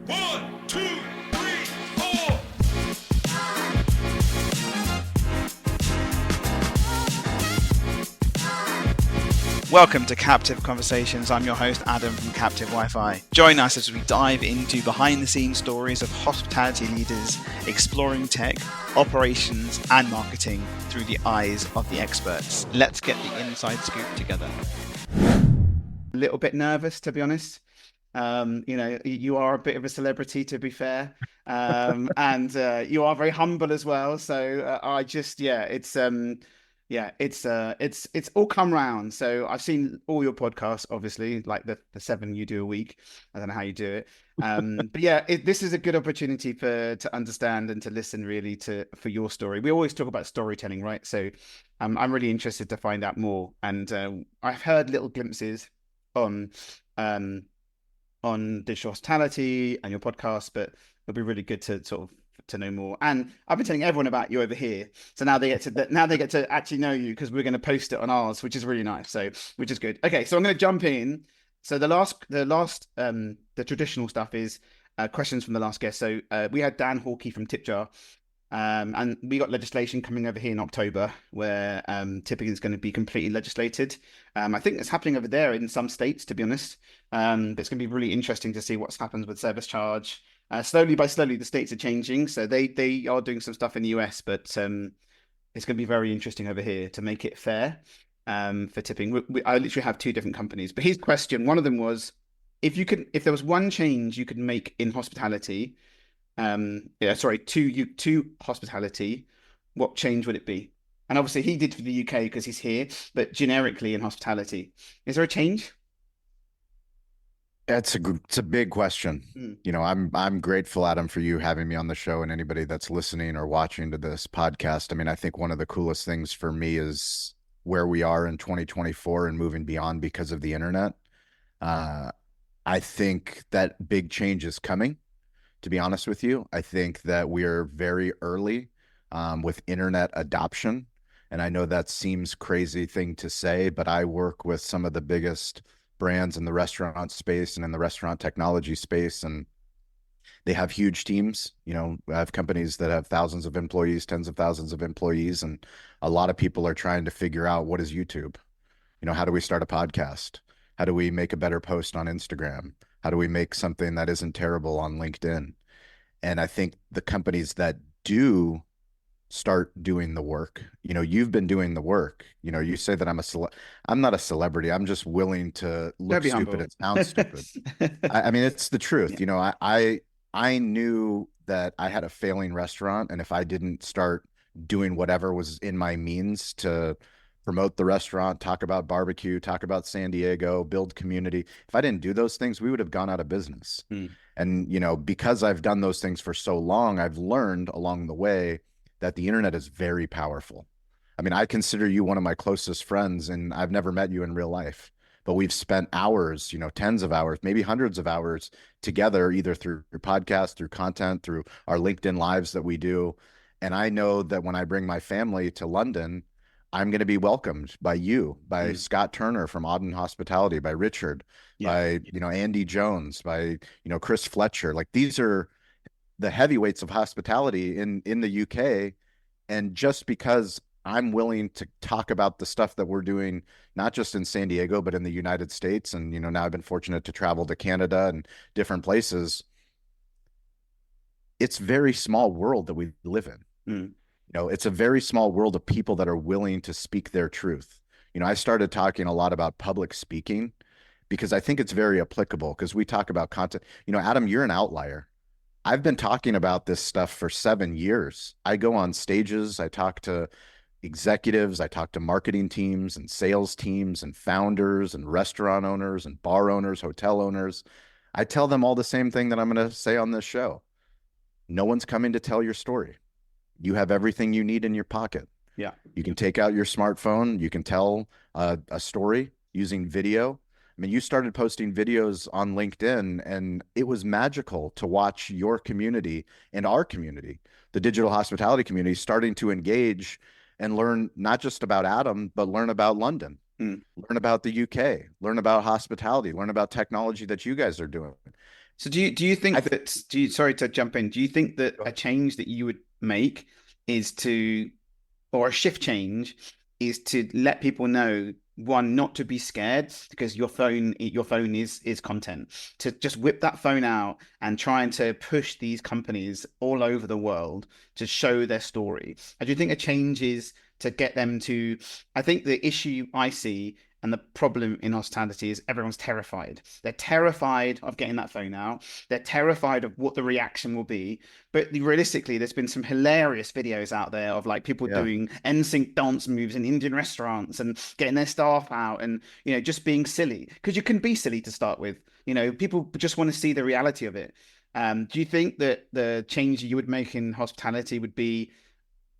1, 2, 3, 4. Welcome to Captive Conversations. I'm your host, Adam from Captive Wi-Fi. Join us as we dive into behind-the-scenes stories of hospitality leaders exploring tech, operations, and marketing through the eyes of the experts. Let's get the inside scoop together. A little bit nervous, to be honest. You are a bit of a celebrity, to be fair, and you are very humble as well. So it's all come round. So I've seen all your podcasts, obviously, like the 7 you do a week. I don't know how you do it, but yeah, this is a good opportunity to understand and to listen really for your story. We always talk about storytelling, right? So I'm really interested to find out more, and I've heard little glimpses on digital hospitality and your podcast, but it'll be really good to sort of to know more. And I've been telling everyone about you over here, so now they get to actually know you, because we're going to post it on ours, which is really nice. So which is good. Okay, so I'm going to jump in. So the traditional stuff is questions from the last guest. So we had Dan Hawkey from Tipjar. And we got legislation coming over here in October where tipping is going to be completely legislated. I think it's happening over there in some states, to be honest. But it's going to be really interesting to see what's happens with service charge. Slowly, the states are changing. So they are doing some stuff in the US, but it's going to be very interesting over here to make it fair for tipping. I literally have 2 different companies. But his question, one of them was, if there was one change you could make in hospitality, to hospitality, what change would it be? And obviously he did for the UK because he's here, but generically in hospitality, is there a change? It's a big question. You know, I'm grateful, Adam, for you having me on the show, and anybody that's listening or watching to this podcast. I mean, I think one of the coolest things for me is where we are in 2024 and moving beyond because of the internet. I think that big change is coming. To be honest with you, I think that we are very early with internet adoption. And I know that seems crazy thing to say, but I work with some of the biggest brands in the restaurant space and in the restaurant technology space, and they have huge teams. You know, I have companies that have thousands of employees, tens of thousands of employees, and a lot of people are trying to figure out, what is YouTube? You know, how do we start a podcast? How do we make a better post on Instagram? How do we make something that isn't terrible on LinkedIn? And I think the companies that do start doing the work, you know, you've been doing the work. You know, you say that I'm not a celebrity. I'm just willing to look stupid and sound stupid. I mean, it's the truth. Yeah. You know, I knew that I had a failing restaurant, and if I didn't start doing whatever was in my means to promote the restaurant, talk about barbecue, talk about San Diego, build community, if I didn't do those things, we would have gone out of business. And, you know, because I've done those things for so long, I've learned along the way that the internet is very powerful. I mean, I consider you one of my closest friends, and I've never met you in real life, but we've spent hours, you know, tens of hours, maybe hundreds of hours together, either through your podcast, through content, through our LinkedIn lives that we do. And I know that when I bring my family to London, I'm going to be welcomed by you, by Scott Turner from Auden Hospitality, by Richard, by, you know, Andy Jones, by, you know, Chris Fletcher. Like, these are the heavyweights of hospitality in the UK. And just because I'm willing to talk about the stuff that we're doing, not just in San Diego, but in the United States. And, you know, now I've been fortunate to travel to Canada and different places. It's a very small world that we live in. You know, it's a very small world of people that are willing to speak their truth. You know, I started talking a lot about public speaking because I think it's very applicable, because we talk about content. You know, Adam, you're an outlier. I've been talking about this stuff for 7 years. I go on stages, I talk to executives, I talk to marketing teams and sales teams and founders and restaurant owners and bar owners, hotel owners. I tell them all the same thing that I'm going to say on this show. No one's coming to tell your story. You have everything you need in your pocket. Yeah. You can take out your smartphone. You can tell a story using video. I mean, you started posting videos on LinkedIn, and it was magical to watch your community and our community, the digital hospitality community, starting to engage and learn not just about Adam, but learn about London, learn about the UK, learn about hospitality, learn about technology that you guys are doing. So do you think that sorry to jump in. Do you think that a change that you would make is to, or a shift change is to let people know, one, not to be scared because your phone is content, to just whip that phone out and trying to push these companies all over the world to show their story? I do think a change is to get them to, I think the issue I see and the problem in hospitality is everyone's terrified. They're terrified of getting that phone out. They're terrified of what the reaction will be. But realistically, there's been some hilarious videos out there of like people doing NSYNC dance moves in Indian restaurants and getting their staff out and, just being silly, because you can be silly to start with. People just want to see the reality of it. Do you think that the change you would make in hospitality would be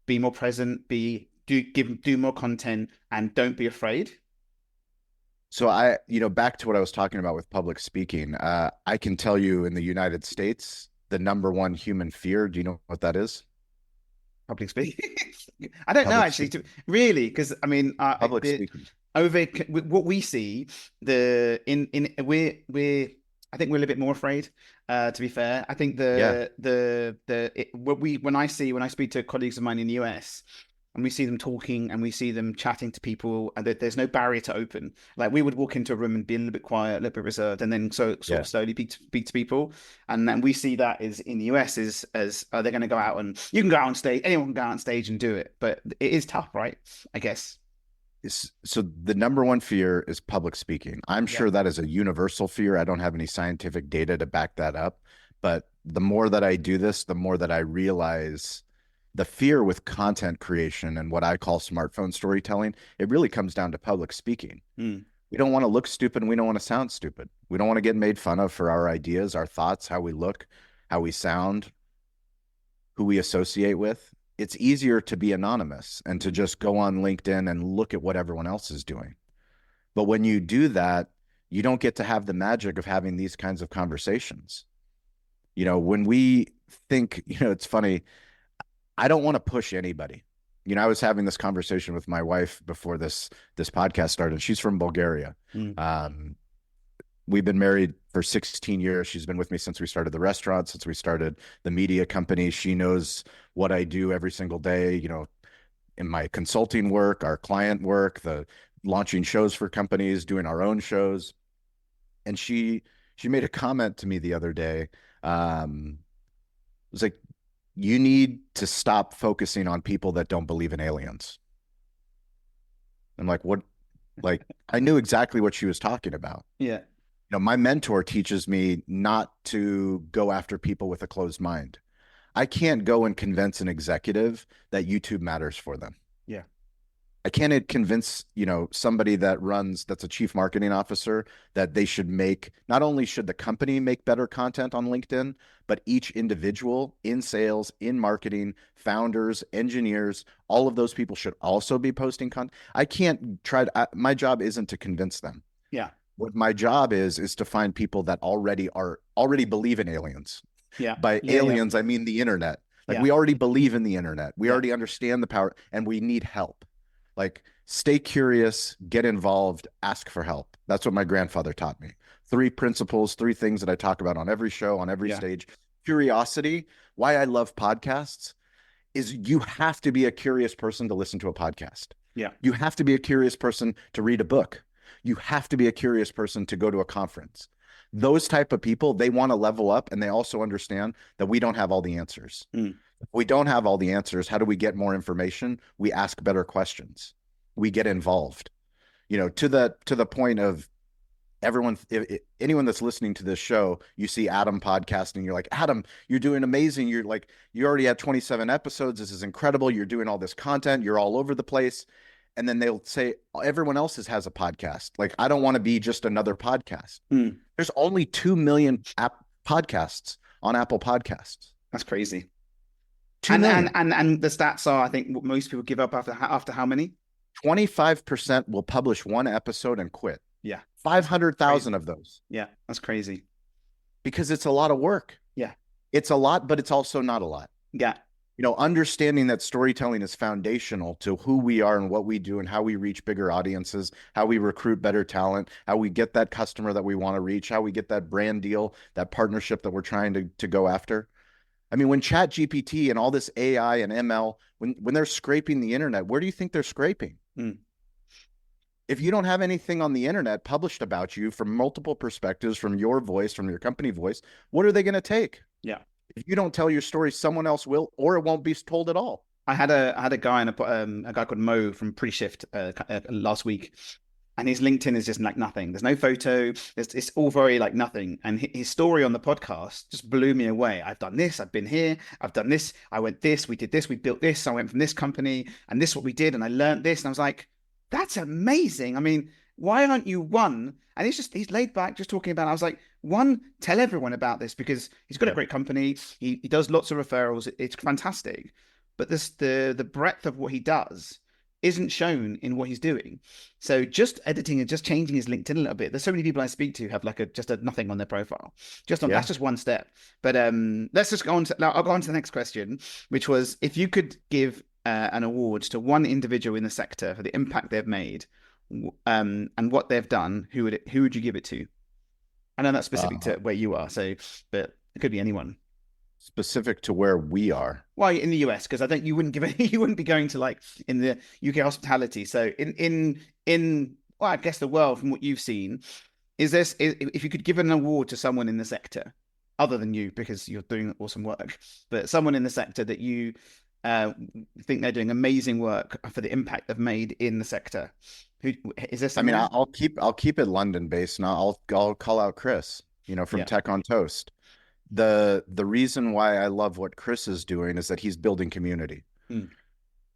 more present, do more content, and don't be afraid? So back to what I was talking about with public speaking, I can tell you in the United States, the number one human fear, do you know what that is? Public speaking. I don't know actually, really, because I mean, public speaking. Over what we see, I think we're a little bit more afraid. To be fair, I think when I speak to colleagues of mine in the US, and we see them talking and we see them chatting to people, and there's no barrier to open. Like, we would walk into a room and be a little bit quiet, a little bit reserved, and then sort of slowly speak to people. And then we see that is in the US as they're going to go out, and you can go out on stage, anyone can go out on stage and do it, but it is tough, right? I guess. So the number one fear is public speaking. I'm sure that is a universal fear. I don't have any scientific data to back that up, but the more that I do this, the more that I realize the fear with content creation and what I call smartphone storytelling, it really comes down to public speaking. We don't want to look stupid, and we don't want to sound stupid. We don't want to get made fun of for our ideas, our thoughts, how we look, how we sound, who we associate with. It's easier to be anonymous and to just go on LinkedIn and look at what everyone else is doing. But when you do that, you don't get to have the magic of having these kinds of conversations. When we think, it's funny, I don't want to push anybody. I was having this conversation with my wife before this podcast started. She's from Bulgaria. We've been married for 16 years. She's been with me since we started the restaurant, since we started the media company. She knows what I do every single day, in my consulting work, our client work, the launching shows for companies, doing our own shows. And she made a comment to me the other day. It was like, you need to stop focusing on people that don't believe in aliens. I'm like, what? Like, I knew exactly what she was talking about. Yeah. My mentor teaches me not to go after people with a closed mind. I can't go and convince an executive that YouTube matters for them. Yeah. I can't convince, somebody that's a chief marketing officer that they should not only should the company make better content on LinkedIn, but each individual in sales, in marketing, founders, engineers, all of those people should also be posting content. I can't my job isn't to convince them. Yeah. What my job is to find people that already believe in aliens. Yeah. By aliens, I mean the internet. Like, we already believe in the internet. We already understand the power, and we need help. Like, stay curious, get involved, ask for help. That's what my grandfather taught me. 3 principles, 3 things that I talk about on every show, on every stage. Curiosity. Why I love podcasts is you have to be a curious person to listen to a podcast. Yeah. You have to be a curious person to read a book. You have to be a curious person to go to a conference. Those type of people, they want to level up, and they also understand that we don't have all the answers. If we don't have all the answers, how do we get more information? We ask better questions. We get involved. To the point of anyone that's listening to this show, you see Adam podcasting, you're like, Adam, you're doing amazing. You're like, you already had 27 episodes. This is incredible. You're doing all this content. You're all over the place. And then they'll say, everyone else has a podcast. Like, I don't want to be just another podcast. There's only 2 million podcasts on Apple Podcasts. That's crazy. 2 million. And the stats are, I think most people give up after how many? 25% will publish 1 episode and quit. Yeah. 500,000 of those. Yeah, that's crazy. Because it's a lot of work. Yeah. It's a lot, but it's also not a lot. Yeah. Understanding that storytelling is foundational to who we are and what we do and how we reach bigger audiences, how we recruit better talent, how we get that customer that we want to reach, how we get that brand deal, that partnership that we're trying to go after. I mean, when Chat GPT and all this AI and ML, when they're scraping the internet, where do you think they're scraping? If you don't have anything on the internet published about you from multiple perspectives, from your voice, from your company voice, what are they going to take? Yeah. If you don't tell your story, someone else will, or it won't be told at all. I had a guy a guy called Mo from Pre-Shift last week, and his LinkedIn is just like nothing. There's no photo. It's all very like nothing. And his story on the podcast just blew me away. I've done this. I've been here. I've done this. I went this. We did this. We built this. I went from this company, and this is what we did. And I learned this. And I was like, that's amazing. I mean, why aren't you one? And he's laid back, just talking about it. I was like, one, tell everyone about this, because he's got a great company. He does lots of referrals. It's fantastic. But the breadth of what he does isn't shown in what he's doing. So just editing and just changing his LinkedIn a little bit. There's so many people I speak to have like just a nothing on their profile. That's just one step. But let's just go on to, I'll go on to the next question, which was, if you could give an award to one individual in the sector for the impact they've made, and what they've done, who would you give it to? I know that's specific to where you are, but it could be anyone. Specific to where we are. Well, in the US, because I think you wouldn't be going to like in the UK hospitality. So in well, I guess the world, from what you've seen, if you could give an award to someone in the sector, other than you, because you're doing awesome work, but someone in the sector that you think they're doing amazing work for the impact they've made in the sector, who is this? I mean, I'll keep it London based, and I'll call out Chris, from Tech on Toast. The reason why I love what Chris is doing is that he's building community.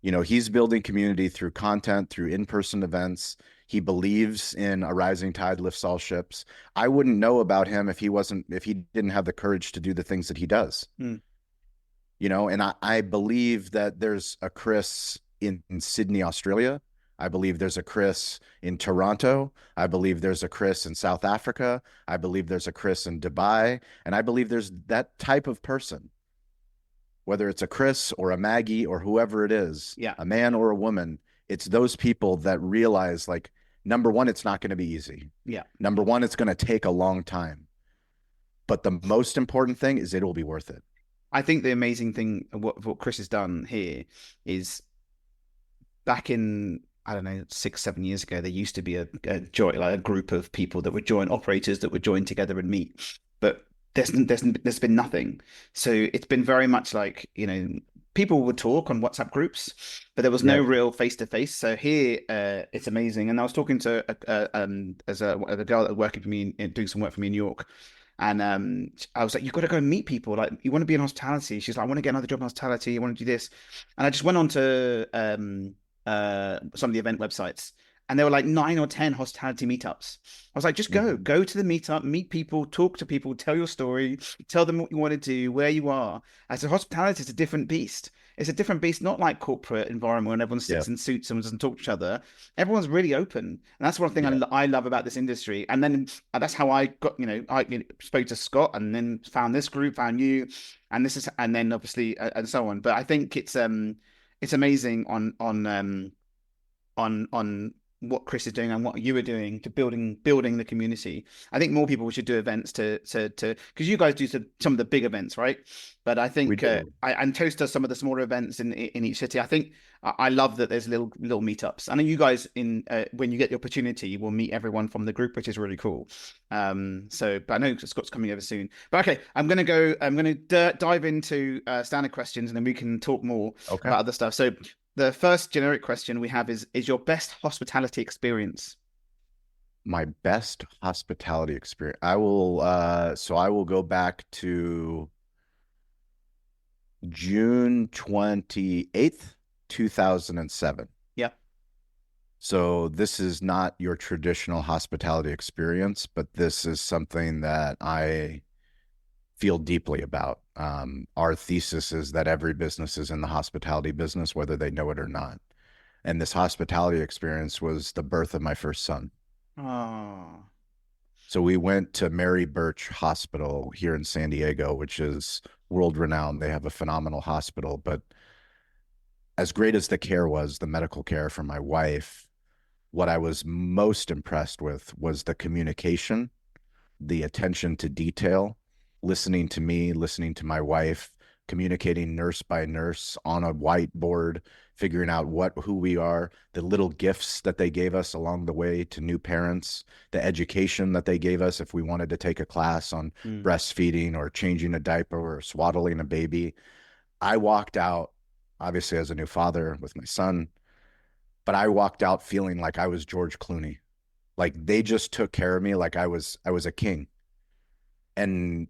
He's building community through content, through in-person events. He believes in a rising tide lifts all ships. I wouldn't know about him if he didn't have the courage to do the things that he does. And I believe that there's a Chris in Sydney, Australia. I believe there's a Chris in Toronto. I believe there's a Chris in South Africa. I believe there's a Chris in Dubai. And I believe there's that type of person, whether it's a Chris or a Maggie or whoever it is, a man or a woman. It's those people that realize, like, number one, it's not going to be easy. Number one, it's going to take a long time. But the most important thing is it'll be worth it. I think the amazing thing of what Chris has done here is, back in, I don't know, 6-7 years ago, there used to be a group of people that would join, operators that would join together and meet, but there's been nothing. So it's been very much like, people would talk on WhatsApp groups, but there was no real face-to-face. So here, it's amazing. And I was talking to a girl that was working for me, doing some work for me in New York. And I was like, you've got to go and meet people. Like, you want to be in hospitality? She's like, I want to get another job in hospitality. I want to do this. And I just went on to some of the event websites, and there were like 9 or 10 hospitality meetups. I was like, just go to the meetup, meet people, talk to people, tell your story, tell them what you want to do, where you are. As a hospitality, it's a different beast. It's a different beast, not like corporate environment when everyone sits in suits and doesn't talk to each other. Everyone's really open. And that's one thing I love about this industry. And then that's how I got, I spoke to Scott, and then found this group, found you, and then obviously, and so on. But I think it's amazing on what Chris is doing and what you are doing to building the community. I think more people should do events to because you guys do some of the big events, right? But I think and Toast does some of the smaller events in each city. I think I love that there's little meetups. I know you guys when you get the opportunity, you will meet everyone from the group, which is really cool. But I know Scott's coming over soon. But okay, I'm going to dive into standard questions, and then we can talk more about other stuff. So the first generic question we have is your best hospitality experience? My best hospitality experience. I will go back to June 28th, 2007. Yeah. So this is not your traditional hospitality experience, but this is something that I feel deeply about. Our thesis is that every business is in the hospitality business, whether they know it or not. And this hospitality experience was the birth of my first son. Oh. So we went to Mary Birtch Hospital here in San Diego, which is world renowned. They have a phenomenal hospital, but as great as the care was, the medical care for my wife, what I was most impressed with was the communication, the attention to detail, listening to me, listening to my wife, communicating nurse by nurse on a whiteboard, figuring out who we are, the little gifts that they gave us along the way to new parents, the education that they gave us if we wanted to take a class on breastfeeding or changing a diaper or swaddling a baby. I walked out, obviously as a new father with my son, but I walked out feeling like I was George Clooney. Like they just took care of me like I was a king. And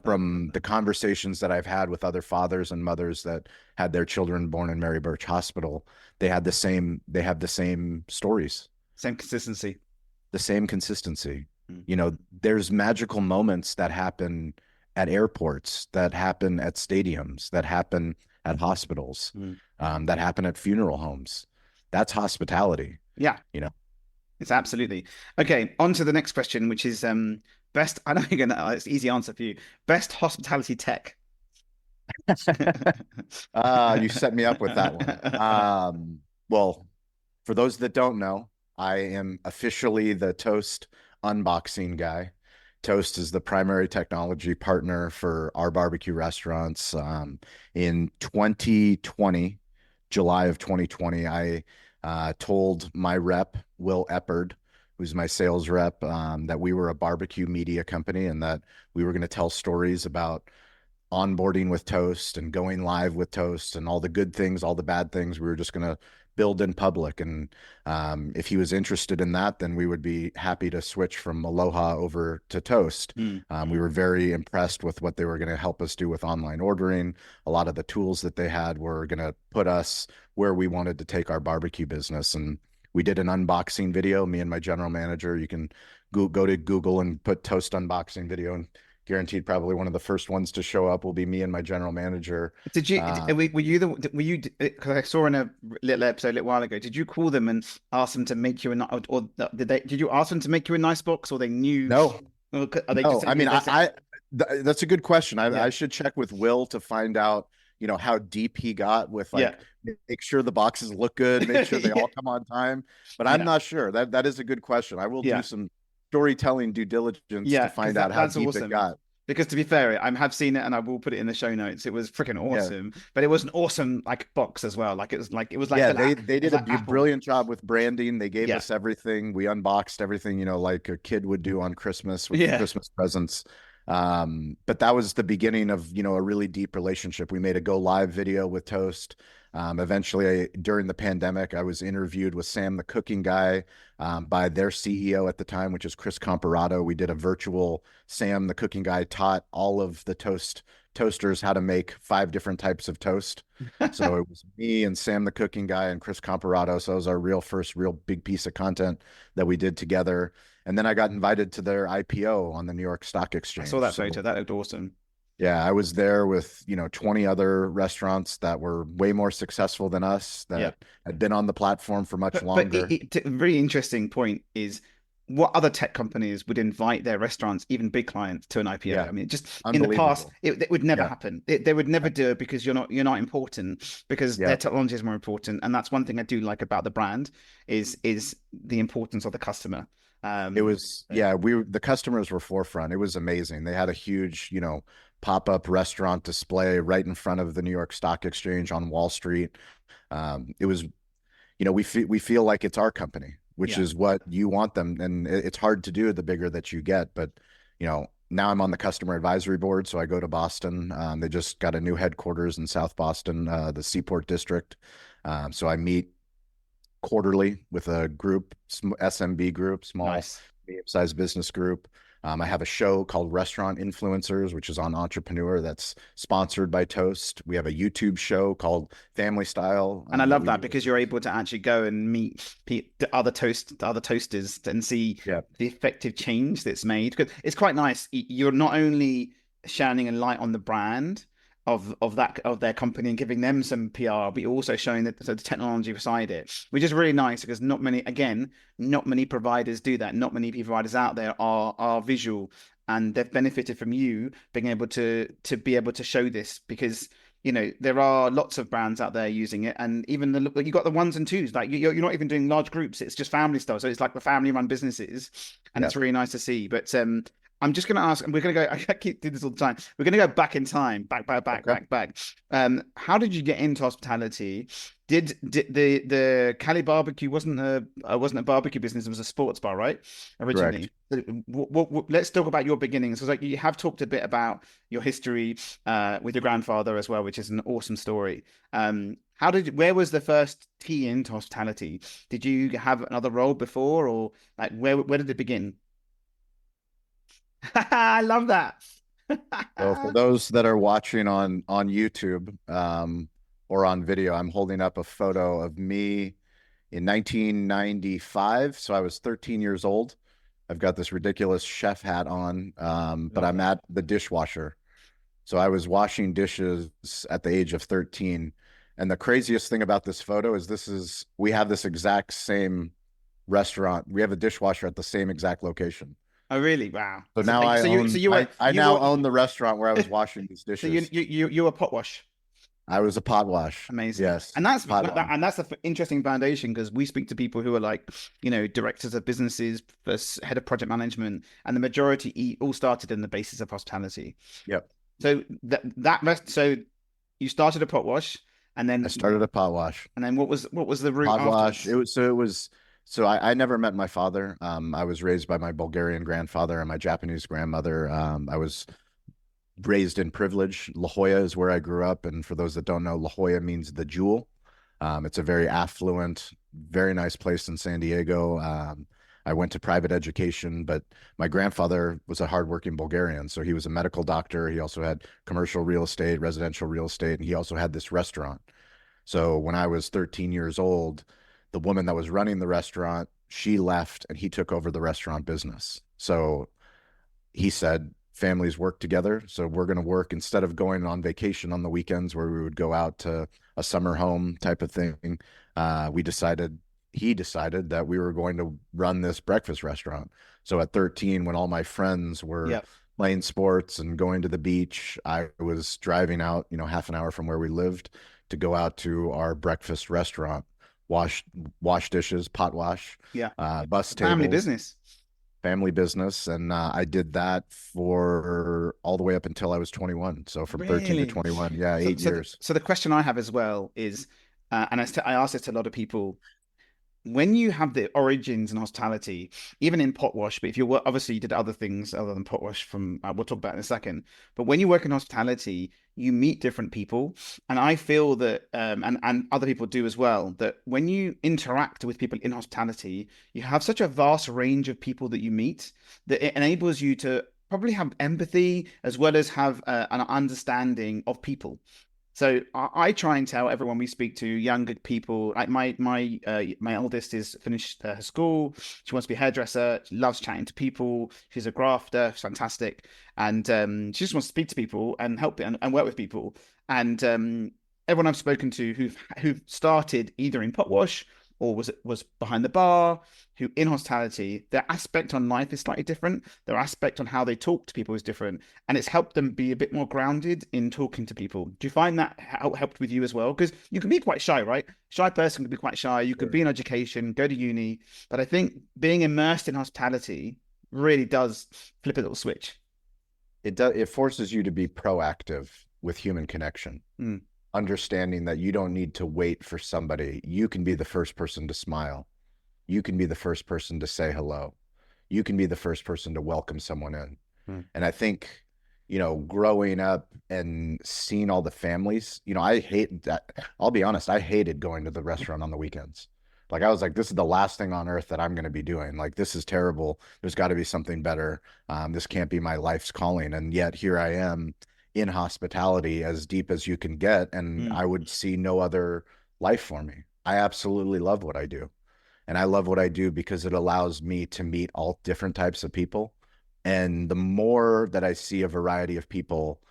from the conversations that I've had with other fathers and mothers that had their children born in Mary Birtch Hospital, they have the same stories. Same consistency. The same consistency. You know, there's magical moments that happen at airports, that happen at stadiums, that happen at hospitals, that happen at funeral homes. That's hospitality. Yeah. You know, it's absolutely. Okay. On to the next question, which is best. I know you're gonna. It's an easy answer for you. Best hospitality tech. You set me up with that one. Well, for those that don't know, I am officially the Toast unboxing guy. Toast is the primary technology partner for our barbecue restaurants. In 2020, July of 2020, I told my rep, Will Eppard, who's my sales rep, that we were a barbecue media company and that we were going to tell stories about onboarding with Toast and going live with Toast and all the good things, all the bad things. We were just going to build in public. And if he was interested in that, then we would be happy to switch from Aloha over to Toast. We were very impressed with what they were going to help us do with online ordering. A lot of the tools that they had were going to put us where we wanted to take our barbecue business. And we did an unboxing video, me and my general manager. You can go to Google and put Toast unboxing video, and guaranteed probably one of the first ones to show up will be me and my general manager. Did you were you because I saw in a little episode a little while ago, did you call them and ask them to make you or did you ask them to make you a nice box, or they knew? No. Are they no, just, I mean, that's a good question. I should check with Will to find out, you know, how deep he got with make sure the boxes look good, make sure they all come on time. But I'm not sure. That is a good question. I will do some storytelling due diligence to find out how deep it got. Because to be fair, I have seen it and I will put it in the show notes. It was freaking awesome, but it was an awesome box as well. It was like they did a brilliant job with branding. They gave us everything. We unboxed everything, you know, like a kid would do on Christmas with Christmas presents. But that was the beginning of, you know, a really deep relationship. We made a go live video with Toast. Eventually, during the pandemic, I was interviewed with Sam, the cooking guy, by their CEO at the time, which is Chris Comparato. We did a virtual Sam, the cooking guy, taught all of the toasters how to make 5 different types of toast. So it was me and Sam, the cooking guy, and Chris Comparato. So it was our first real big piece of content that we did together. And then I got invited to their IPO on the New York Stock Exchange. I saw that photo. That looked awesome. Yeah, I was there with, you know, 20 other restaurants that were way more successful than us, that had been on the platform for much longer. But a very interesting point is, what other tech companies would invite their restaurants, even big clients, to an IPO? Yeah. I mean, just in the past, it would never happen. They would never do it because you're not important, because their technology is more important. And that's one thing I do like about the brand is the importance of the customer. It was, the customers were forefront. It was amazing. They had a huge, you know, pop-up restaurant display right in front of the New York Stock Exchange on Wall Street. It was, you know, we feel like it's our company, which is what you want them. And it's hard to do the bigger that you get. But, you know, now I'm on the customer advisory board. So I go to Boston. They just got a new headquarters in South Boston, the Seaport District. So I meet quarterly with a group, SMB group, small, medium-sized business group. I have a show called Restaurant Influencers, which is on Entrepreneur, that's sponsored by Toast. We have a YouTube show called Family Style. And I love that because you're able to actually go and meet the other toasters and see the effective change that's made. Because it's quite nice. You're not only shining a light on the brand, of their company and giving them some PR, but you're also showing that the technology beside it, which is really nice because not many providers do that. Not many providers out there are visual, and they've benefited from you being able to be able to show this because there are lots of brands out there using it, and even you got the ones and twos, like you're not even doing large groups, it's just family stuff, so it's like the family run businesses, and it's really nice to see. But I'm just going to ask, and we're going to go, I keep doing this all the time, we're going to go back in time, back. How did you get into hospitality? Did the Cali BBQ wasn't a barbecue business, it was a sports bar, right? Originally. Let's talk about your beginnings, because like you have talked a bit about your history with your grandfather as well, which is an awesome story. Where was the first key into hospitality? Did you have another role before, or like where did it begin? I love that. So for those that are watching on YouTube or on video, I'm holding up a photo of me in 1995. So I was 13 years old. I've got this ridiculous chef hat on, but I'm at the dishwasher. So I was washing dishes at the age of 13. And the craziest thing about this photo is we have this exact same restaurant. We have a dishwasher at the same exact location. Oh, really? Wow. So now I now own the restaurant where I was washing these dishes. So you were pot wash. I was a pot wash. Amazing. Yes. And that's an interesting foundation, because we speak to people who are like, directors of businesses, head of project management, and the majority all started in the basis of hospitality. Yep. So so you started a pot wash, and then I started a pot wash. And then what was the route? Pot wash. So I never met my father. I was raised by my Bulgarian grandfather and my Japanese grandmother. I was raised in privilege. La Jolla is where I grew up. And for those that don't know, La Jolla means the jewel. It's a very affluent, very nice place in San Diego. I went to private education, but my grandfather was a hardworking Bulgarian. So he was a medical doctor. He also had commercial real estate, residential real estate, and he also had this restaurant. So when I was 13 years old, the woman that was running the restaurant, she left and he took over the restaurant business. So he said, families work together. So we're going to work, instead of going on vacation on the weekends where we would go out to a summer home type of thing. He decided that we were going to run this breakfast restaurant. So at 13, when all my friends were playing sports and going to the beach, I was driving out, half an hour from where we lived to go out to our breakfast restaurant. Wash dishes, pot wash, bus tables. Family business. And I did that for all the way up until I was 21. So from 13 to 21, 8 years. So the question I have as well is, and I ask this to a lot of people, when you have the origins in hospitality, even in pot wash, but if you were, obviously you did other things other than pot wash we'll talk about in a second, but when you work in hospitality, you meet different people. And I feel that, and other people do as well, that when you interact with people in hospitality, you have such a vast range of people that you meet that it enables you to probably have empathy as well as have an understanding of people. So I try and tell everyone we speak to, younger people, like my eldest is finished her school. She wants to be a hairdresser. She loves chatting to people. She's a grafter. She's fantastic. And she just wants to speak to people and help and work with people. And everyone I've spoken to who've started either in pot wash or was behind the bar, who in hospitality, their aspect on life is slightly different. Their aspect on how they talk to people is different. And it's helped them be a bit more grounded in talking to people. Do you find that helped with you as well? Because you can be quite shy, right? Shy person can be quite shy. You could be in education, go to uni. But I think being immersed in hospitality really does flip a little switch. It forces you to be proactive with human connection. Understanding that you don't need to wait for somebody. You can be the first person to smile. You can be the first person to say hello. You can be the first person to welcome someone in. And I think, growing up and seeing all the families, I hate that. I'll be honest, I hated going to the restaurant on the weekends. Like, I was like, this is the last thing on earth that I'm going to be doing. Like, this is terrible. There's got to be something better. This can't be my life's calling. And yet here I am in hospitality, as deep as you can get, and I would see no other life for me. I absolutely love what I do, and I love what I do because it allows me to meet all different types of people. And the more that I see a variety of people,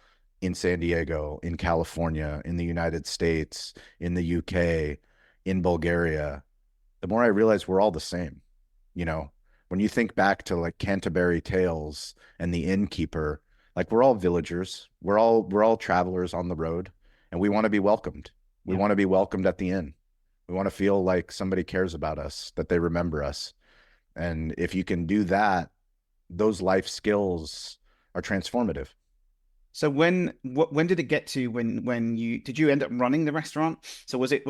in San Diego, in California, in the United States, in the UK, in Bulgaria, the more I realize we're all the same. You know, when you think back to like Canterbury Tales and the innkeeper, like we're all villagers, we're all travelers on the road, and we want to be welcomed. We Yeah. want to be welcomed at the inn. We want to feel like somebody cares about us, that they remember us. And if you can do that, those life skills are transformative. So when did it get to when did you end up running the restaurant? So was it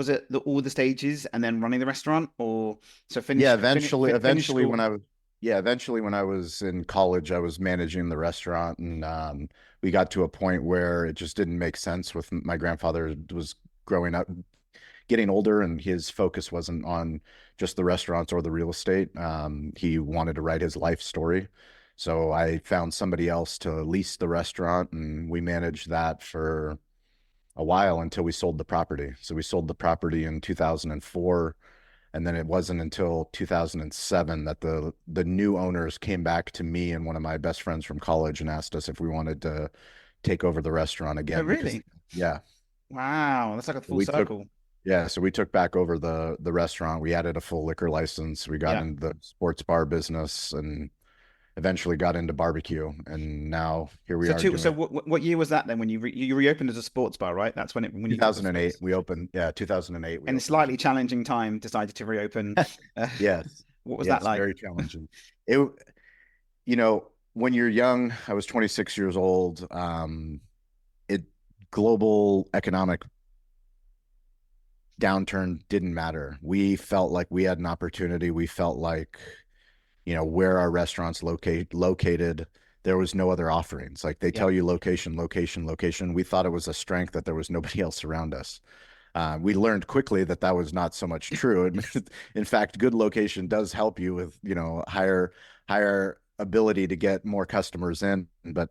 all the stages and then running the restaurant, or so Yeah, finish eventually school? when I was yeah, eventually when I was in college, I was managing the restaurant, and we got to a point where it just didn't make sense with my grandfather was growing up, getting older, and his focus wasn't on just the restaurants or the real estate. He wanted to write his life story. So I found somebody else to lease the restaurant, and we managed that for a while until we sold the property. So we sold the property in 2004, and then it wasn't until 2007 that the new owners came back to me and one of my best friends from college and asked us if we wanted to take over the restaurant Oh, again because really? yeah, Wow, that's like a full we took circle. yeah, so we took back over the restaurant. We added a full liquor license. We got Yeah. into the sports bar business and eventually got into barbecue. And now here we are So doing what year was that then when you reopened as a sports bar, right? That's when you took the 2008. space. We opened, yeah, 2008 we In a opened. slightly challenging time, decided to reopen. Uh, Yes. what was that Yes, like? very challenging. It, you know, when you're young, I was 26 years old. It global economic downturn didn't matter. We felt like we had an opportunity. We felt like, where our restaurants located, there was no other offerings. Like they Yeah. tell you location, location, location. We thought it was a strength that there was nobody else around us. We learned quickly that that was not so much true. In fact, good location does help you with, higher ability to get more customers in. But,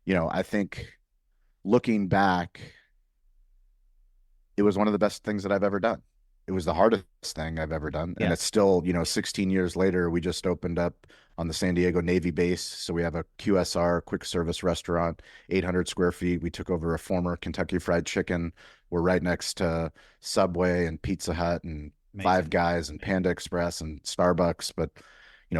I think looking back, it was one of the best things that I've ever done. It was the hardest thing I've ever done. And Yeah. it's still, 16 years later, we just opened up on the San Diego Navy base. So we have a QSR, quick service restaurant, 800 square feet. We took over a former Kentucky Fried Chicken. We're right next to Subway and Pizza Hut and Five Amazing. Guys and Panda Express and Starbucks. But,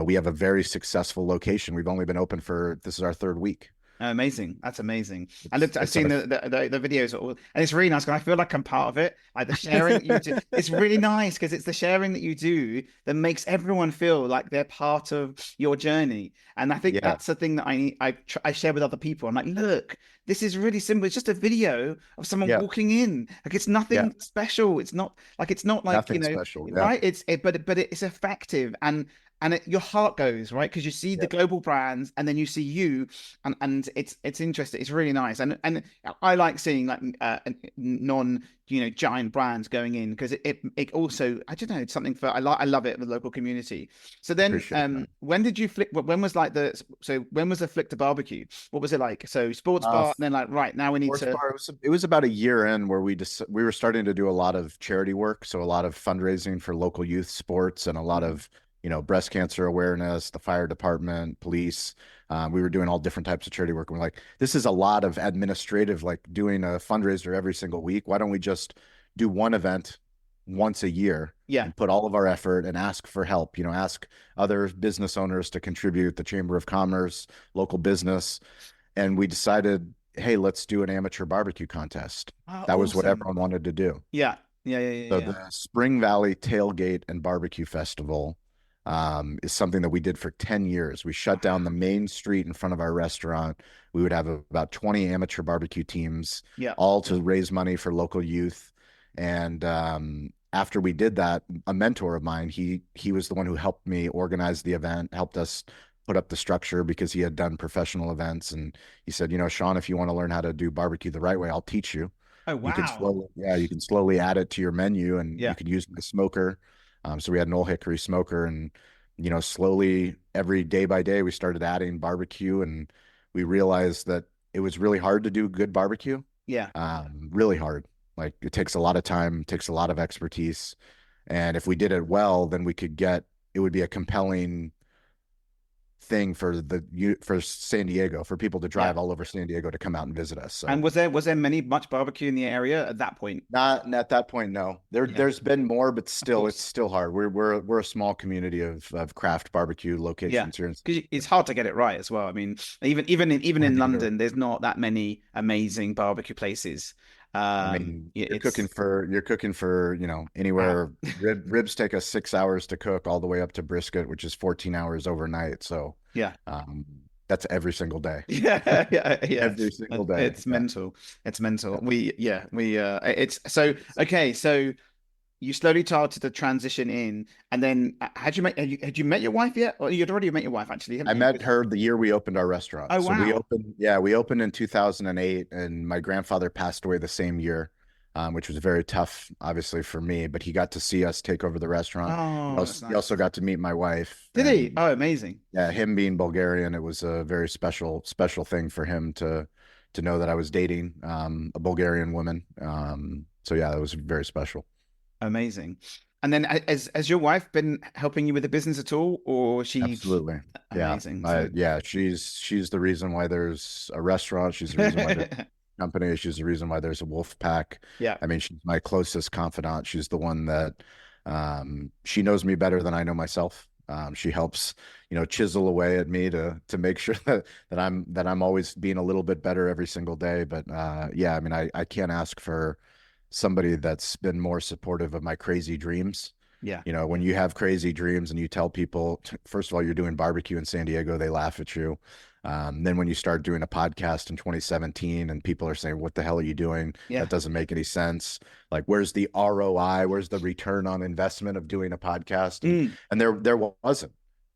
we have a very successful location. We've only been open this is our third week. Oh, amazing. That's amazing. I've It's seen our the videos all, and it's really nice because I feel like I'm part of it. Like the sharing that you do, it's really nice because it's the sharing that you do that makes everyone feel like they're part of your journey. And I think yeah, that's the thing that I share with other people. I'm like, look, this is really simple. It's just a video of someone yeah, walking in. Like it's yeah. nothing special. It's not like, Nothing special. Yeah, right? But it's effective and your heart goes right because you see the yeah, global brands and then you see you and it's interesting. It's really nice, and I like seeing like non giant brands going in because it also I don't know it's something for I love it with the local community. So then appreciate that. when did you flick? When was like when was the flick to barbecue? What was it like? So sports Uh, bar, and then like right now we need Sports to bar. It was about a year in where we were starting to do a lot of charity work, so a lot of fundraising for local youth sports and a lot Mhm. of breast cancer awareness, the fire department, police. We were doing all different types of charity work. And we're like, this is a lot of administrative, like doing a fundraiser every single week. Why don't we just do one event once a year yeah and put all of our effort and ask for help? Ask other business owners to contribute, the Chamber of Commerce, local business, and we decided, hey, let's do an amateur barbecue contest. That was what awesome everyone wanted to do. So yeah the Spring Valley Tailgate and Barbecue Festival is something that we did for 10 years. We shut down the main street in front of our restaurant. We would have about 20 amateur barbecue teams, yeah all to raise money for local youth. And after we did that, a mentor of mine, he was the one who helped me organize the event, helped us put up the structure because he had done professional events. And he said, Shawn, if you want to learn how to do barbecue the right way, I'll teach you. oh You can wow slowly, yeah, you can slowly add it to your menu, and yeah you could use my smoker. So we had an old hickory smoker, and slowly every day by day, we started adding barbecue, and we realized that it was really hard to do good barbecue. yeah Really hard. Like it takes a lot of time, takes a lot of expertise, and if we did it well, then it would be a compelling thing for San Diego, for people to drive all over San Diego to come out and visit us. So, And was there much barbecue in the area at that point? not at that point, no. There's been more, but still, it's still hard. We're a small community of craft barbecue locations here. Because it's hard to get it right as well. I mean, even in London, there's not that many amazing barbecue places. I mean, you're cooking for, you know, anywhere. Ribs take us 6 hours to cook, all the way up to brisket, which is 14 hours overnight. So that's every single day. Yeah. Every single day. It's mental. It's mental. It's so okay. So you slowly started to transition in, and then had you met your wife yet? Or you'd already met your wife, actually? I met her the year we opened our restaurant. Oh, wow. So we opened in 2008, and my grandfather passed away the same year, which was very tough, obviously, for me, but he got to see us take over the restaurant. Oh, He also got to meet my wife. Did he? Oh, amazing. Yeah, him being Bulgarian, it was a very special thing for him to know that I was dating a Bulgarian woman. So yeah, it was very special. Amazing. And then has your wife been helping you with the business at all, or she? Absolutely. Amazing. She's the reason why there's a restaurant. She's the reason why there's a company. She's the reason why there's a wolf pack. Yeah. I mean, she's my closest confidant. She's the one that she knows me better than I know myself. She helps, you know, chisel away at me to make sure that I'm always being a little bit better every single day. But I mean, I can't ask for somebody that's been more supportive of my crazy dreams. Yeah. You know, when you have crazy dreams and you tell people, first of all, you're doing barbecue in San Diego, they laugh at you. Then when you start doing a podcast in 2017 and people are saying, what the hell are you doing? That doesn't make any sense. Like, where's the ROI? Where's the return on investment of doing a podcast? And there wasn't.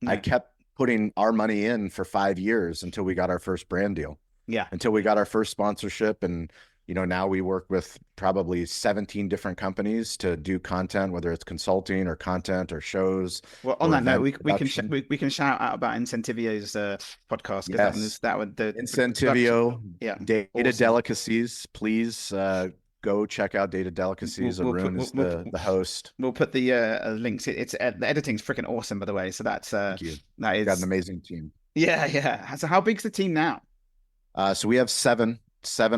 I kept putting our money in for 5 years until we got our first brand deal. Yeah. Until we got our first sponsorship. And you know, now we work with probably 17 different companies to do content, whether it's consulting or content or shows. Well, on that note, we can shout out about Incentivio's podcast. Yes. That would the Incentivio, Data awesome. Delicacies. Please go check out Data Delicacies. Arun is the host. We'll put the links. It's the editing's freaking awesome, by the way. So that's Thank you. That is got an amazing team. Yeah. So how big's the team now? So we have seven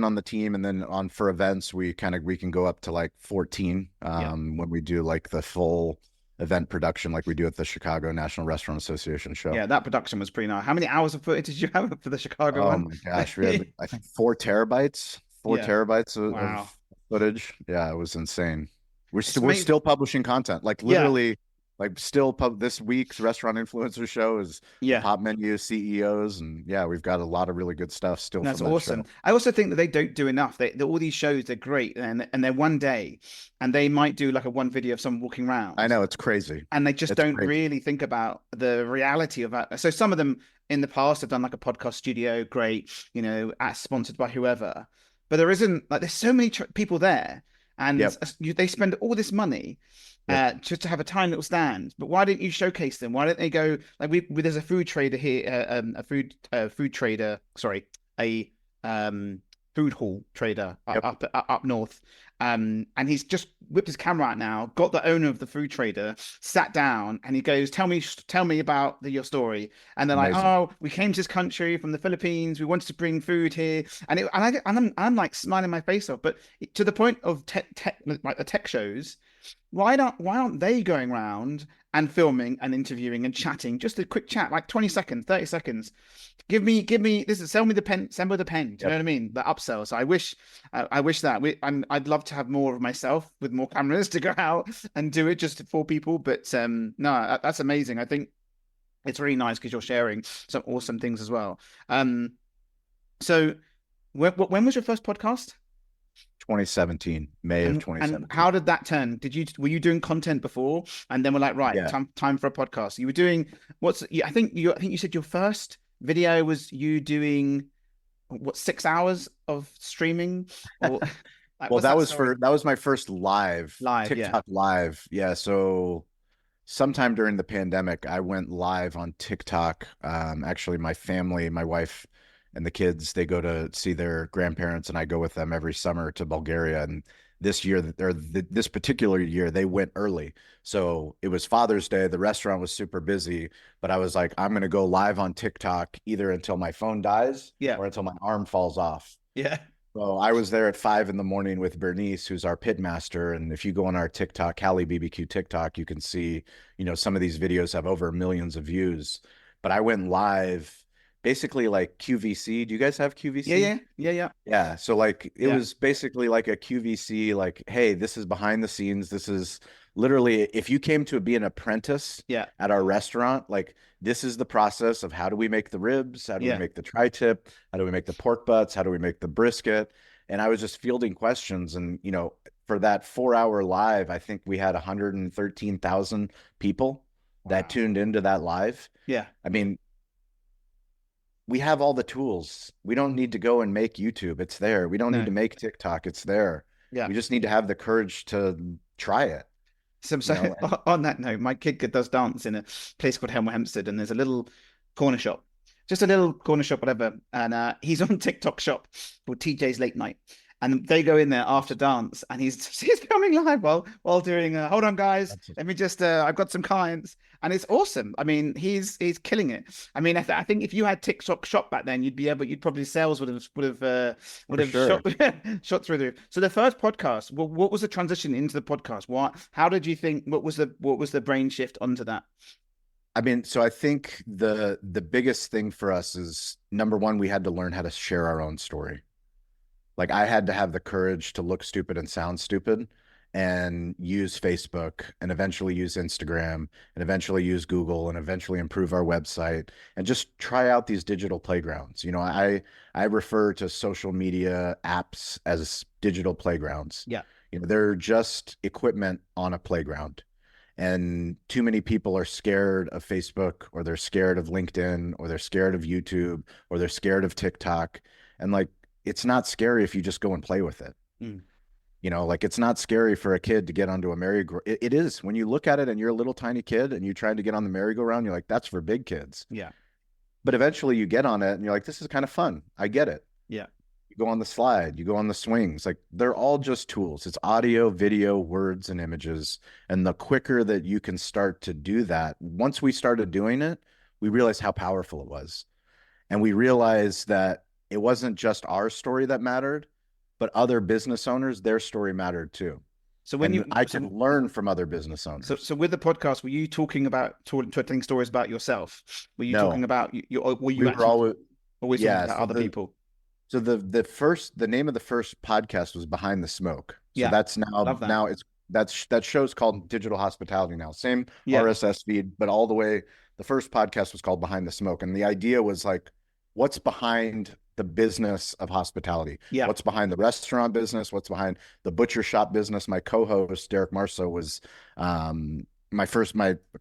on the team, and then for events we can go up to like 14 when we do like the full event production, like we do at the Chicago National Restaurant Association show. Yeah, that production was pretty nice. How many hours of footage did you have for the Chicago one? Oh my gosh, we had I think 4 terabytes of footage. Yeah, it was insane. We're still publishing content, like literally. Like this week's restaurant influencer show is Pop Menu CEOs, and we've got a lot of really good stuff still. That's from that awesome. show. I also think that they don't do enough. All these shows, they're great, and they're one day, and they might do like a one video of someone walking around. I know, it's crazy, and they just don't really think about the reality of that. So some of them in the past have done like a podcast studio, great, you know, sponsored by whoever, but there isn't like there's so many people there, and they spend all this money. Just to have a tiny little stand, but why didn't you showcase them? Why don't they go like there's a food trader here, a food hall trader up north, and he's just whipped his camera out now, got the owner of the food trader, sat down, and he goes, tell me about your story. And they're like, oh, we came to this country from the Philippines, we wanted to bring food here, and I'm like smiling my face off, but to the point of like the tech shows. Why aren't they going around and filming and interviewing and chatting? Just a quick chat, like 20 seconds, 30 seconds. Give me this is sell me the pen. Do you know what I mean? The upsell. So I wish that I'd love to have more of myself with more cameras to go out and do it just for people. But no, that's amazing. I think it's really nice because you're sharing some awesome things as well. So when was your first podcast? 2017, May of 2017. And how did that turn? Were you doing content before, and then we're like, right, time for a podcast? You were doing I think you said your first video was you doing 6 hours of streaming. Or, well, that was my first live TikTok live. Yeah, so sometime during the pandemic, I went live on TikTok. Actually, my family, my wife and the kids, they go to see their grandparents, and I go with them every summer to Bulgaria. And this year, this particular year, they went early. So it was Father's Day. The restaurant was super busy, but I was like, I'm going to go live on TikTok either until my phone dies or until my arm falls off. Yeah. So I was there at 5 a.m. with Bernice, who's our pit master. And if you go on our TikTok, Cali BBQ TikTok, you can see, some of these videos have over millions of views. But I went live basically like QVC. Do you guys have QVC? Yeah. So like it was basically like a QVC, like, hey, this is behind the scenes. This is literally, if you came to be an apprentice at our restaurant, like this is the process of how do we make the ribs? How do we make the tri-tip? How do we make the pork butts? How do we make the brisket? And I was just fielding questions. And, for that 4-hour live, I think we had 113,000 people that tuned into that live. Yeah. I mean, we have all the tools. We don't need to go and make YouTube. It's there. We don't need to make TikTok. It's there. Yeah. We just need to have the courage to try it. So on that note, my kid does dance in a place called Hemel Hempstead, and there's a little corner shop, just a little corner shop, whatever. And he's on TikTok shop called TJ's Late Night. And they go in there after dance, and he's filming live while doing. Hold on, guys. Let me just. I've got some clients, and it's awesome. I mean, he's killing it. I mean, I think if you had TikTok Shop back then, you'd probably sales would have shot through the roof. So the first podcast, what was the transition into the podcast? How did you think? What was the brain shift onto that? I mean, so I think the biggest thing for us is, number one, we had to learn how to share our own story. Like I had to have the courage to look stupid and sound stupid and use Facebook and eventually use Instagram and eventually use Google and eventually improve our website and just try out these digital playgrounds. I refer to social media apps as digital playgrounds. Yeah. They're just equipment on a playground. And too many people are scared of Facebook, or they're scared of LinkedIn, or they're scared of YouTube, or they're scared of TikTok. And like, it's not scary if you just go and play with it. Like it's not scary for a kid to get onto a merry-go-round. It is when you look at it and you're a little tiny kid and you're trying to get on the merry-go-round, you're like, that's for big kids. Yeah. But eventually you get on it and you're like, this is kind of fun. I get it. Yeah. You go on the slide, you go on the swings. Like they're all just tools. It's audio, video, words, and images. And the quicker that you can start to do that, once we started doing it, we realized how powerful it was. And we realized that it wasn't just our story that mattered, but other business owners, their story mattered too. So I can learn from other business owners. So with the podcast, were you talking about telling stories about yourself? Were you talking about always talking about other people? So the name of the first podcast was Behind the Smoke. So that's now that show's called Digital Hospitality now. Same RSS feed, but all the way. The first podcast was called Behind the Smoke, and the idea was like, what's behind the business of hospitality? What's behind the restaurant business? What's behind the butcher shop business? My co-host Derek Marceau was my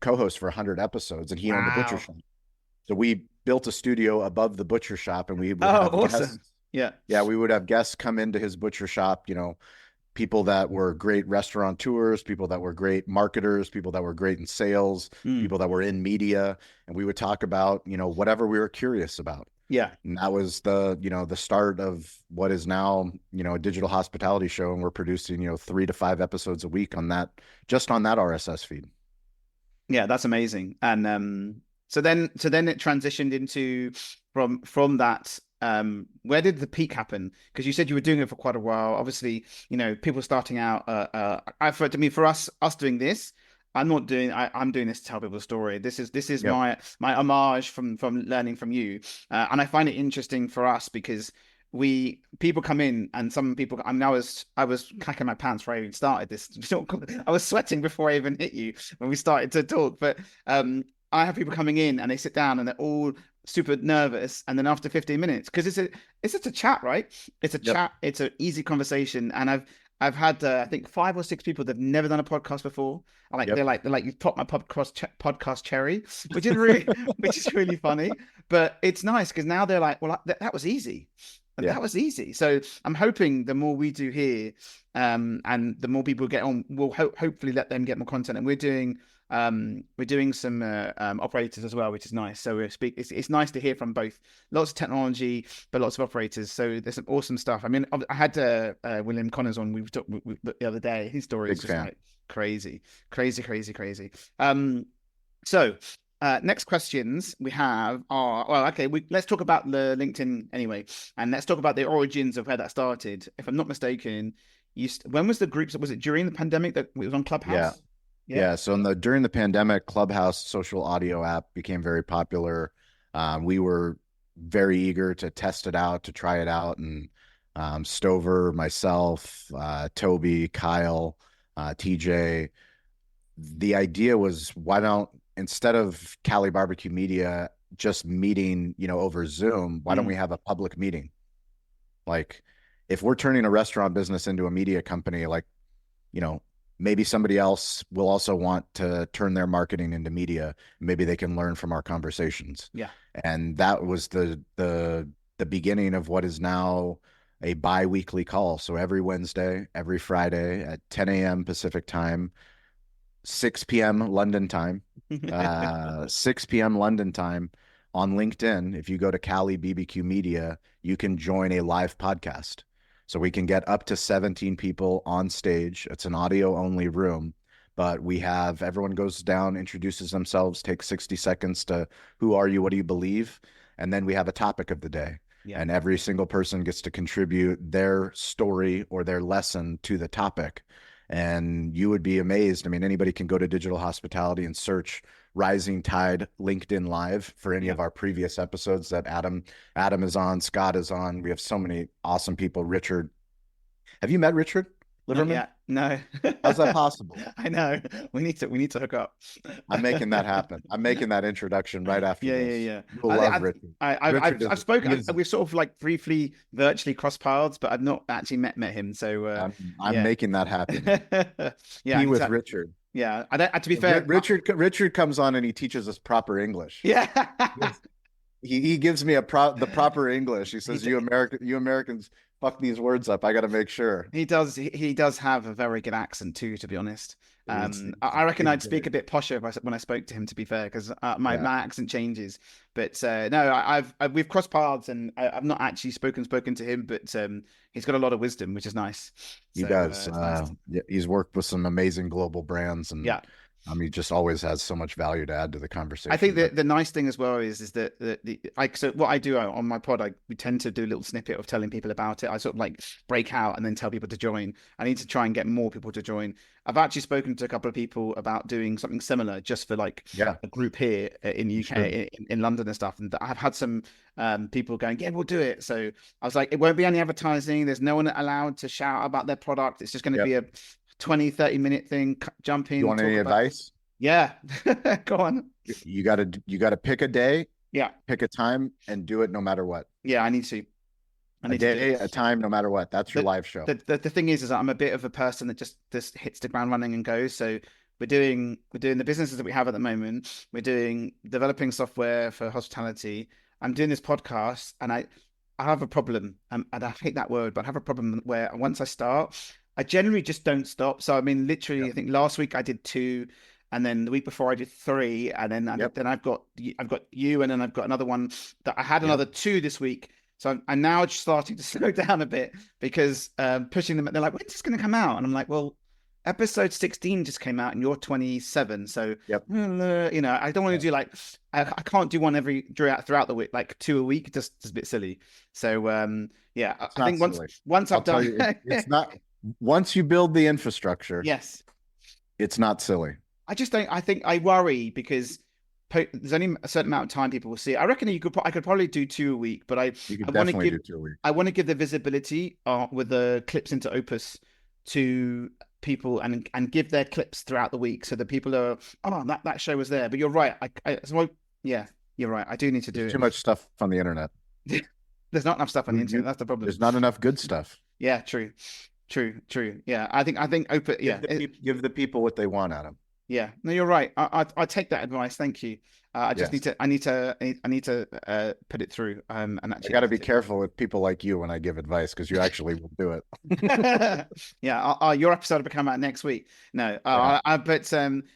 co-host for 100 episodes, and he owned the butcher shop. So we built a studio above the butcher shop, and we would have awesome. Guests. We would have guests come into his butcher shop. People that were great restaurateurs, people that were great marketers, people that were great in sales, people that were in media, and we would talk about whatever we were curious about. Yeah. And that was the start of what is now, a digital hospitality show. And we're producing, 3 to 5 episodes a week on that, just on that RSS feed. Yeah, that's amazing. And so then it transitioned into from that. Where did the peak happen? Because you said you were doing it for quite a while. Obviously, people starting out, for us doing this, I'm doing this to tell people a story. This is my homage from learning from you. And I find it interesting for us because people come in, and some people, I was cracking my pants before I even started this. I was sweating before I even hit you when we started to talk. But I have people coming in and they sit down and they're all super nervous, and then after 15 minutes, because it's just a chat, right? It's a chat, it's an easy conversation. And I've had I think 5 or 6 people that've never done a podcast before. They're like you've popped my podcast cherry, which is really funny. But it's nice because now they're like, well, that was easy. That was easy. So I'm hoping the more we do here, and the more people get on, we'll hopefully let them get more content. And we're doing We're doing some operators as well, which is nice. So it's nice to hear from both. Lots of technology, but lots of operators. So there's some awesome stuff. I mean, I had William Connors on. We were talking the other day. His story is just like crazy. So next questions we have are, well, okay, let's talk about the LinkedIn anyway, and let's talk about the origins of where that started. If I'm not mistaken, when was the group? Was it during the pandemic that it was on Clubhouse? Yeah. So during the pandemic, Clubhouse social audio app became very popular. We were very eager to test it out, to try it out, and Stover, myself, Toby, Kyle, TJ. The idea was, why don't, instead of Cali BBQ Media just meeting, over Zoom, why don't we have a public meeting? Like, if we're turning a restaurant business into a media company, like, maybe somebody else will also want to turn their marketing into media. Maybe they can learn from our conversations. Yeah. And that was the beginning of what is now a bi-weekly call. So every Wednesday, every Friday at 10 a.m. Pacific time, 6 p.m. London time, 6 p.m. London time on LinkedIn. If you go to Cali BBQ Media, you can join a live podcast. So we can get up to 17 people on stage. It's an audio only room, but everyone goes down, introduces themselves, takes 60 seconds to, who are you? What do you believe? And then we have a topic of the day. Yeah. And every single person gets to contribute their story or their lesson to the topic. And you would be amazed. I mean, anybody can go to Digital Hospitality and search Rising Tide LinkedIn Live for any of our previous episodes that Adam is on, Scott is on. We have so many awesome people. Richard. Have you met Richard Liverman? Yeah, no. How's that possible? I know. We need to hook up. I'm making that happen. I'm making that introduction right after this. Yeah. You'll love Richard. I've spoken. We've sort of like briefly, virtually crossed paths, but I've not actually met him. So I'm making that happen. Yeah, with Richard. Yeah, to be fair, Richard comes on and he teaches us proper English. Yeah. He gives me the proper English. He says, you Americans fuck these words up. I got to make sure. He does have a very good accent too, to be honest. I reckon I'd speak a bit posher when I spoke to him, to be fair, because my accent changes. But no, we've crossed paths, and I've not actually spoken to him, but he's got a lot of wisdom, which is nice. He does. Nice. He's worked with some amazing global brands, and he just always has so much value to add to the conversation. I think the nice thing as well is that so what I do on my pod, we tend to do a little snippet of telling people about it. I sort of like break out and then tell people to join. I need to try and get more people to join. I've actually spoken to a couple of people about doing something similar just for like a group here in the UK, in London and stuff. And I've had some people going, yeah, we'll do it. So I was like, it won't be any advertising. There's no one allowed to shout about their product. It's just going to be a 20-30 minute thing. Jump in. You want any advice? Yeah. Go on. You gotta pick a day, pick a time, and do it no matter what. Yeah, I need to. A time, no matter what. That's your live show. The thing is that I'm a bit of a person that just hits the ground running and goes. So we're doing the businesses that we have at the moment. We're developing software for hospitality. I'm doing this podcast, and I have a problem, and I hate that word, but I have a problem where once I start, I generally just don't stop. So I mean, literally, I think last week I did 2, and then the week before I did 3, and then I've got you, and then I've got another one that I had another 2 this week. So I'm now just starting to slow down a bit because pushing them. They're like, when's this going to come out? And I'm like, well, episode 16 just came out, and you're 27. So I don't want to do like I can't do one throughout the week, like 2 a week. Just a bit silly. So I think once I've done, it's not. Once you build the infrastructure, yes, it's not silly. I just don't. I think I worry because there's only a certain amount of time people will see. I reckon I could probably do 2 a week, but I want to give 2 a week. I want to give the visibility with the clips into Opus to people and give their clips throughout the week so that people are that show was there. But you're right. You're right. I do need to do too much stuff on the internet. There's not enough stuff on the internet. That's the problem. There's not enough good stuff. Yeah, true. Yeah, I think Opus. Yeah, give the people what they want, Adam. Yeah, no, you're right. I take that advice. Thank you. I just Yes. I need to put it through and I actually got to be implement careful with people like you when I give advice because you actually will do it. it. Yeah, your episode will come out next week. No, Yeah. but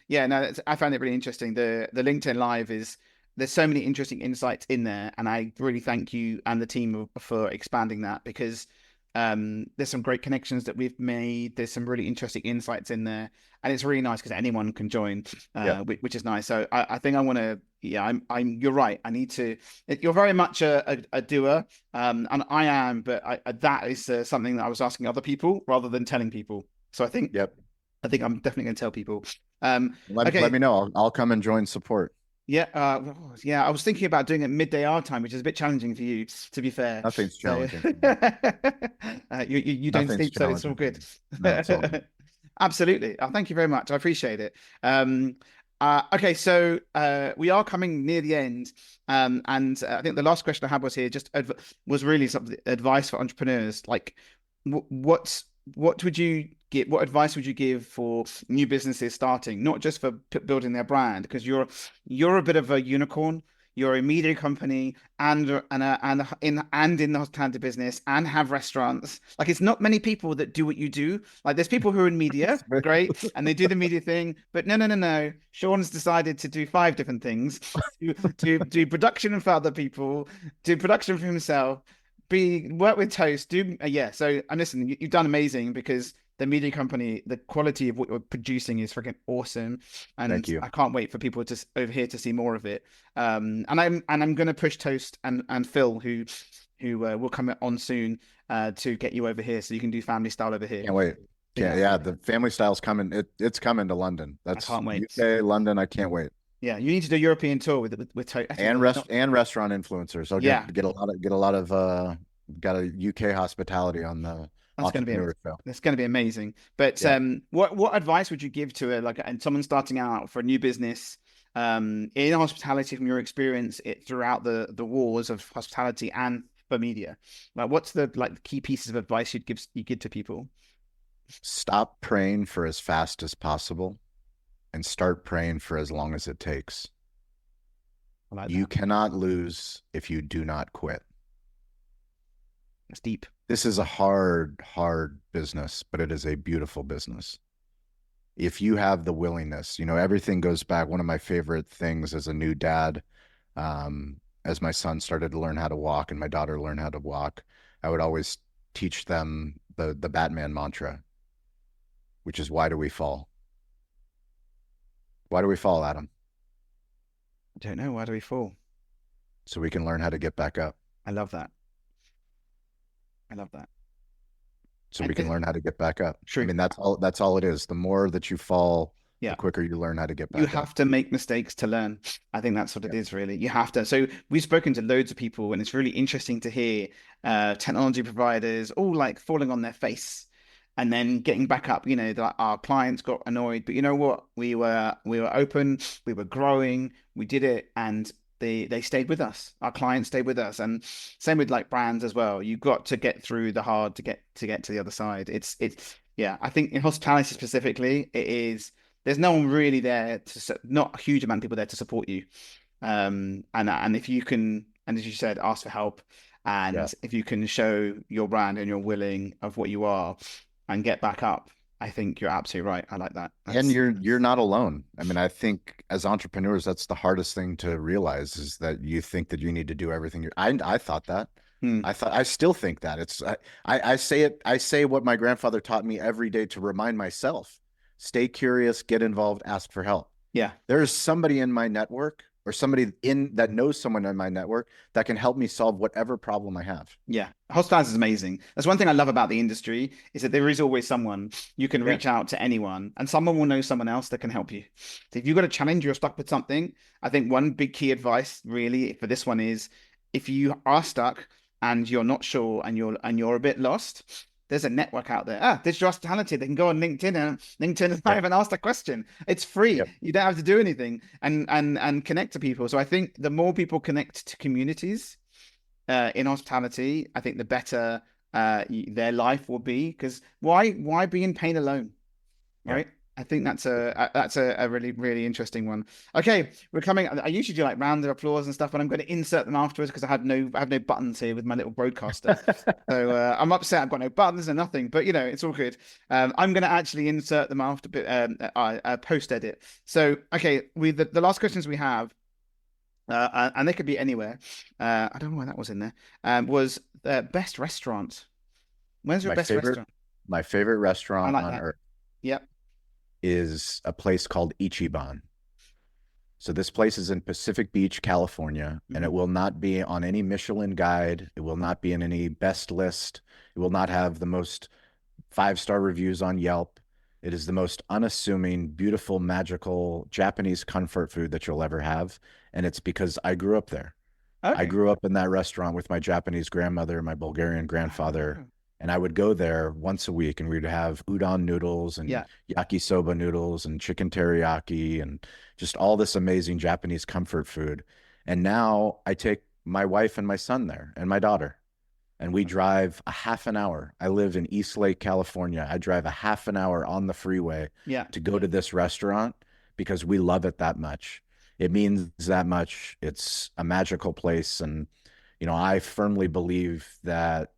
yeah, no, I found it really interesting. The LinkedIn Live is there's so many interesting insights in there, and I really thank you and the team for expanding that because there's some great connections that we've made. There's some really interesting insights in there, and it's really nice because anyone can join, Yeah. which is nice. So I think I want to. Yeah, you're right. I need to. You're very much a doer, and I am, but that is something that I was asking other people rather than telling people. So Yep. I think I'm definitely going to tell people. Let Okay, me know. I'll come and join support. yeah, yeah. I was thinking about doing it midday our time, which is a bit challenging for you, to be fair. Nothing's So challenging for me. you don't Nothing's sleep, so it's all challenging for good. me. No, it's all good. Absolutely. Thank you very much. I appreciate it. Okay, so we are coming near the end, and I think the last question I had was here, just was really something advice for entrepreneurs. Like, what would you give? What advice would you give for new businesses starting, not just for building their brand? Because you're a bit of a unicorn. You're a media company and in the hospitality business and have restaurants. Like it's not many people that do what you do. Like there's people who are in media, great, and they do the media thing, but no. Shawn's decided to do 5 different things: to do production for other people, do production for himself, work with Toast, do yeah. So and listen, you've done amazing because the media company, the quality of what you're producing is freaking awesome, Thank and you. I can't wait for people to over here to see more of it. And I'm going to push Toast and Phil, who will come on soon, to get you over here so you can do family style over here. Can't wait. Yeah, Yeah, the family style's coming. It's coming to London. I That's can't wait. UK, London. I can't wait. Yeah, you need to do a European tour with Toast. Actually, And no, and restaurant influencers. I'll yeah, get a lot of got a UK hospitality on the that's going to be entrepreneur show. that's going to be amazing. But Yeah. what advice would you give to and someone starting out for a new business in hospitality from your experience throughout the wars of hospitality and for media? Like, what's the key pieces of advice you give to people? Stop praying for as fast as possible and start praying for as long as it takes. I like You that. cannot lose if you do not quit. That's deep. This is a hard business, but it is a beautiful business. If you have the willingness, everything goes back. One of my favorite things as a new dad, as my son started to learn how to walk and my daughter learned how to walk, I would always teach them the Batman mantra, which is, why do we fall? Why do we fall, Adam? I don't know. Why do we fall? So we can learn how to get back up. I love that. I love that. So And we can learn how to get back up. true. I mean, that's all it is. The more that you fall, Yeah. the quicker you learn how to get back You up. have to make mistakes to learn. I think that's what it is, really. You have to. So we've spoken to loads of people, and it's really interesting to hear technology providers all falling on their face and then getting back up. That our clients got annoyed, but you know what? We were open, we were growing, we did it, and they stayed with us. Our clients stayed with us, and same with brands as well. You've got to get through the hard to get to the other side. It's yeah. I think in hospitality specifically, it is. There's no one really there not a huge amount of people there to support you. And if you can, and as you said, ask for help, and Yeah. if you can show your brand and you're willing of what you are and get back up, I think you're absolutely right. I like that. And you're not alone. I mean, I think as entrepreneurs, that's the hardest thing to realize, is that you think that you need to do everything. I thought that. I still think that. I say what my grandfather taught me every day to remind myself: stay curious, get involved, ask for help. Yeah. There's somebody in my network, or somebody that knows someone in my network that can help me solve whatever problem I have. Yeah. Hospitality is amazing. That's one thing I love about the industry, is that there is always someone you can reach out to, anyone, and someone will know someone else that can help you. So if you've got a challenge, you're stuck with something, I think one big key advice really for this one is, if you are stuck and you're not sure and you're a bit lost, there's a network out there. Digital hospitality. They can go on LinkedIn Live and ask a question. It's free. Yep. You don't have to do anything, and connect to people. So I think the more people connect to communities in hospitality, I think the better their life will be. Because why be in pain alone, right? I think that's a really, really interesting one. Okay, we're coming. I usually do like round of applause and stuff, but I'm going to insert them afterwards because I have no buttons here with my little broadcaster. So I'm upset. I've got no buttons and nothing, but you know it's all good. I'm going to actually insert them after post edit. So okay, the last questions we have, and they could be anywhere. I don't know why that was in there. Was best restaurant. Where's your best restaurant? My favorite I restaurant like on that. earth Yep. is a place called Ichiban. So this place is in Pacific Beach, California, and it will not be on any Michelin guide. It will not be in any best list. It will not have the most 5-star reviews on Yelp. It is the most unassuming, beautiful, magical Japanese comfort food that you'll ever have. And it's because I grew up there. I Okay. grew up in that restaurant with my Japanese grandmother, my Bulgarian grandfather, Oh. and I would go there once a week and we'd have udon noodles and Yeah. yakisoba noodles and chicken teriyaki and just all this amazing Japanese comfort food. And now I take my wife and my son there and my daughter, and we drive a half an hour. I live in East Lake, California. I drive a half an hour on the freeway Yeah. to go to this restaurant because we love it that much. It means that much. It's a magical place. And, you know, I firmly believe that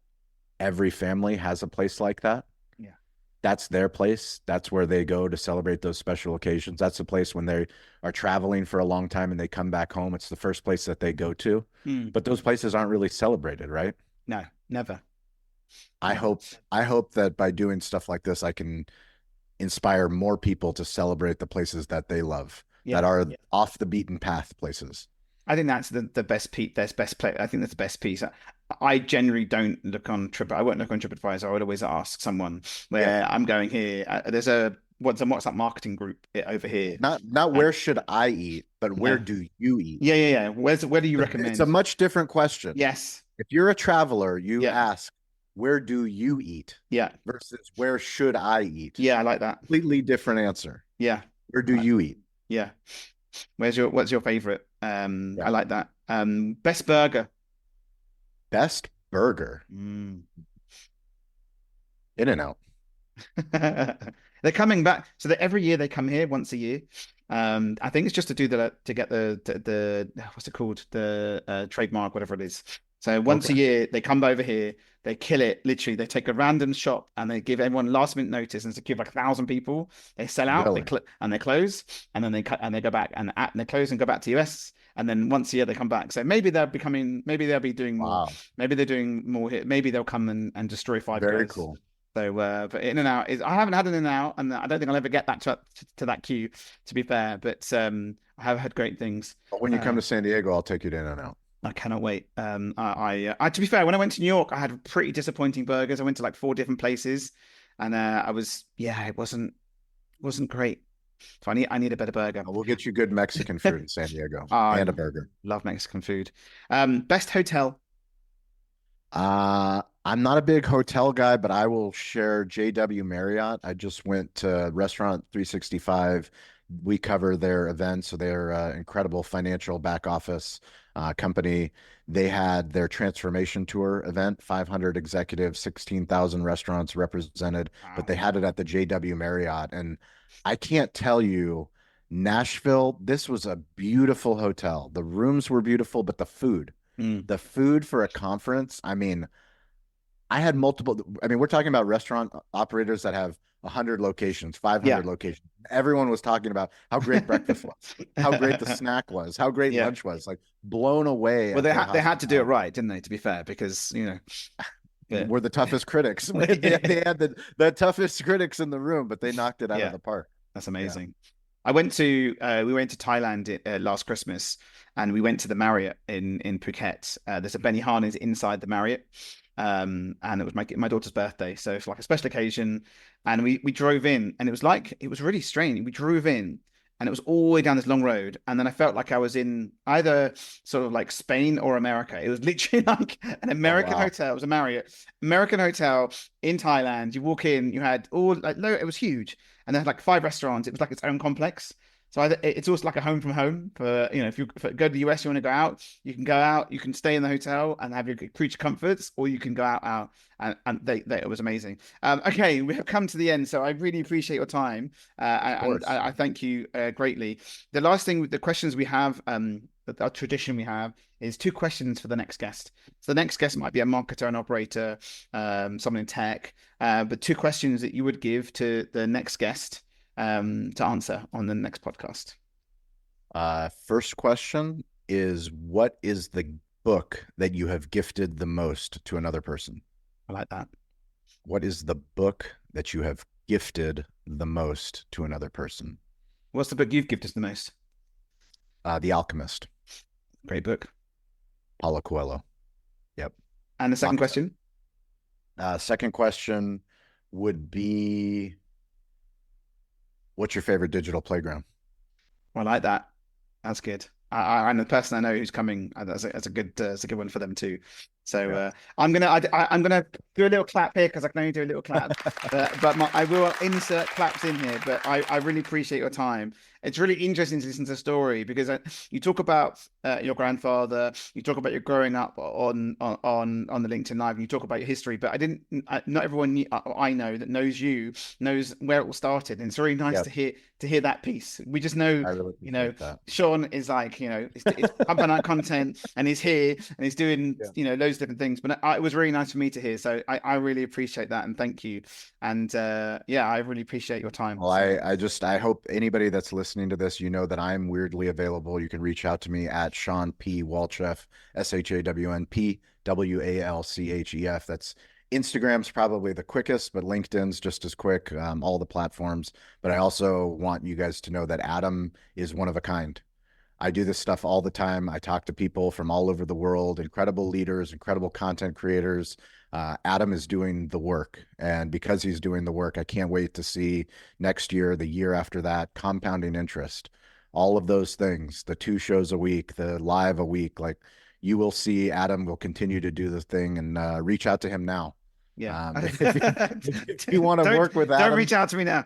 every family has a place like that. Yeah. That's their place. That's where they go to celebrate those special occasions. That's the place when they are traveling for a long time and they come back home. It's the first place that they go to. But those places aren't really celebrated, right? No, never. I hope that by doing stuff like this, I can inspire more people to celebrate the places that they love, that are off the beaten path places. I think that's the best piece. That's best play. I think that's the best piece. I generally don't look on Trip. I won't look on TripAdvisor. I would always ask someone where I'm going here. There's a what's that marketing group over here? Not where should I eat, but where do you eat? Yeah. Where do you recommend? It's a much different question. Yes. If you're a traveler, you ask, where do you eat? Yeah. Versus where should I eat? Yeah, I like that. Completely different answer. Yeah. Where do you eat? Yeah. What's your favorite? I like that. Best burger. Best burger. In-N-Out. They're coming back. So that every year they come here once a year. I think it's just to do to get the what's it called? The trademark, whatever it is. So once a year they come over here, they kill it. Literally, they take a random shop and they give everyone last minute notice, and it's to give like 1,000 people. They sell out, Really? they close, and then they cut and they go back and they close and go back to US. And then once a year they come back. So maybe they'll be doing more. Wow. Maybe they're doing more here. Maybe they'll come and destroy Five Guys. Very cool. So, but In-N-Out is, I haven't had an In-N-Out, and I don't think I'll ever get back to that queue, to be fair. But I have heard great things. But when you come to San Diego, I'll take you to In-N-Out. I cannot wait. To be fair, when I went to New York, I had pretty disappointing burgers. I went to like 4 different places, and it wasn't great. So I need a better burger. We'll get you good Mexican food in San Diego and a burger. Love Mexican food. Best hotel. I'm not a big hotel guy, but I will share JW Marriott. I just went to Restaurant 365. We cover their events, so they're incredible financial back office company. They had their transformation tour event, 500 executives, 16,000 restaurants represented, but they had it at the JW Marriott. And I can't tell you, Nashville, this was a beautiful hotel. The rooms were beautiful, but the food for a conference, I mean, we're talking about restaurant operators that have 100 locations, 500 locations. Everyone was talking about how great breakfast was, how great the snack was, how great lunch was, like blown away. Well, they had to do it right, didn't they? To be fair, because we're the toughest critics. They had the toughest critics in the room, but they knocked it out of the park. That's amazing. We went to Thailand last Christmas, and we went to the Marriott in Phuket. There's a Benihana's inside the Marriott. And it was my daughter's birthday, so it's like a special occasion. And we drove in, and it was really strange. We drove in, and it was all the way down this long road, and then I felt like I was in either sort of like Spain or America. It was literally like an American hotel. It was a Marriott American hotel in Thailand. You walk in, you had it was huge, and they had like 5 restaurants. It was like its own complex. So it's also like a home from home for, if you go to the US, you want to go out, you can go out, you can stay in the hotel and have your creature comforts, or you can go out, and it was amazing. Okay, we have come to the end, so I really appreciate your time, and I thank you greatly. The last thing, the questions we have, our tradition we have is 2 questions for the next guest. So the next guest might be a marketer, an operator, someone in tech, but 2 questions that you would give to the next guest to answer on the next podcast. First question is, what is the book that you have gifted the most to another person? I like that. What is the book that you have gifted the most to another person? What's the book you've gifted the most? The Alchemist. Great book. Paulo Coelho. Yep. And the second question? Second question would be, what's your favorite digital playground? I like that. That's good. And the person I know who's coming, that's a good one for them too. So yeah. I'm gonna do a little clap here because I can only do a little clap, but I will insert claps in here. But I really appreciate your time. It's really interesting to listen to the story because you talk about your grandfather, you talk about your growing up on the LinkedIn Live, and you talk about your history. But not everyone I know that knows you knows where it all started, and it's really nice to hear that piece. We just know, really Shawn is like, it's pumping out content, and he's here and he's doing loads of different things. But it was really nice for me to hear. So I really appreciate that, and thank you. And I really appreciate your time. Well, I hope anybody that's listening to this, that I'm weirdly available. You can reach out to me at Shawn P. Walchef, ShawnPWalchef. That's Instagram's probably the quickest, but LinkedIn's just as quick. All the platforms. But I also want you guys to know that Adam is one of a kind. I do this stuff all the time. I talk to people from all over the world, incredible leaders, incredible content creators. Adam is doing the work. And because he's doing the work, I can't wait to see next year, the year after that, compounding interest, all of those things, the 2 shows a week, the live a week, like you will see Adam will continue to do the thing, and reach out to him now. Yeah. If you want to work with Adam, don't reach out to me now.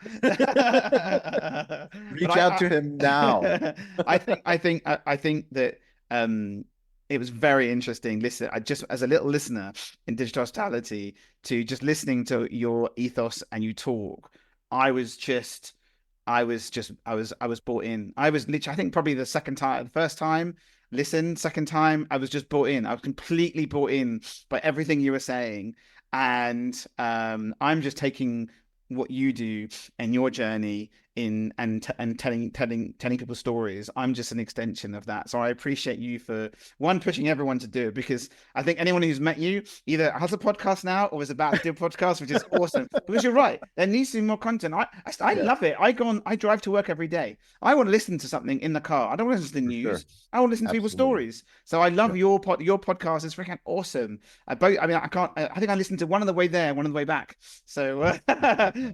reach out to him now. I think that it was very interesting. Listen, I just, as a little listener in digital hospitality, to just listening to your ethos and you talk, I was bought in. I was literally, I think probably the first time listened, second time, I was just bought in. I was completely bought in by everything you were saying. And I'm just taking what you do and your journey in and telling people stories. I'm just an extension of that. So I appreciate you for pushing everyone to do it, because I think anyone who's met you either has a podcast now or is about to do a podcast, which is awesome. Because you're right, there needs to be more content. I love it. I drive to work every day. I want to listen to something in the car. I don't want to listen to news. Sure. I want to listen to people's stories. So I love your podcast is freaking awesome. I think I listened to one on the way there, one on the way back. So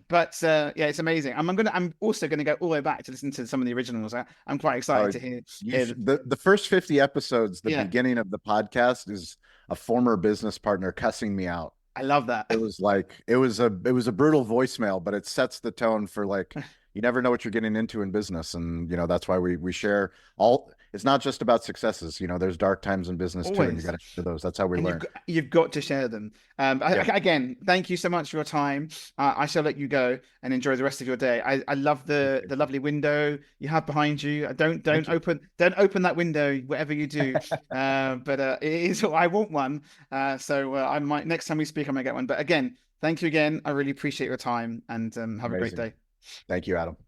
but it's amazing. I'm also going to go all the way back to listen to some of the originals. I'm quite excited to hear the first 50 episodes. The beginning of the podcast is a former business partner cussing me out. I love that. It was a brutal voicemail, but it sets the tone for you never know what you're getting into in business. And that's why we share all. It's not just about successes. There's dark times in business too, and you got to share those. That's how we learn. You've got to share them. Again, thank you so much for your time. I shall let you go and enjoy the rest of your day. I love the lovely window you have behind you. Don't open that window, whatever you do. But it is. I want one. So I might, next time we speak, I might get one. But again, thank you again. I really appreciate your time, and have a great day. Thank you, Adam.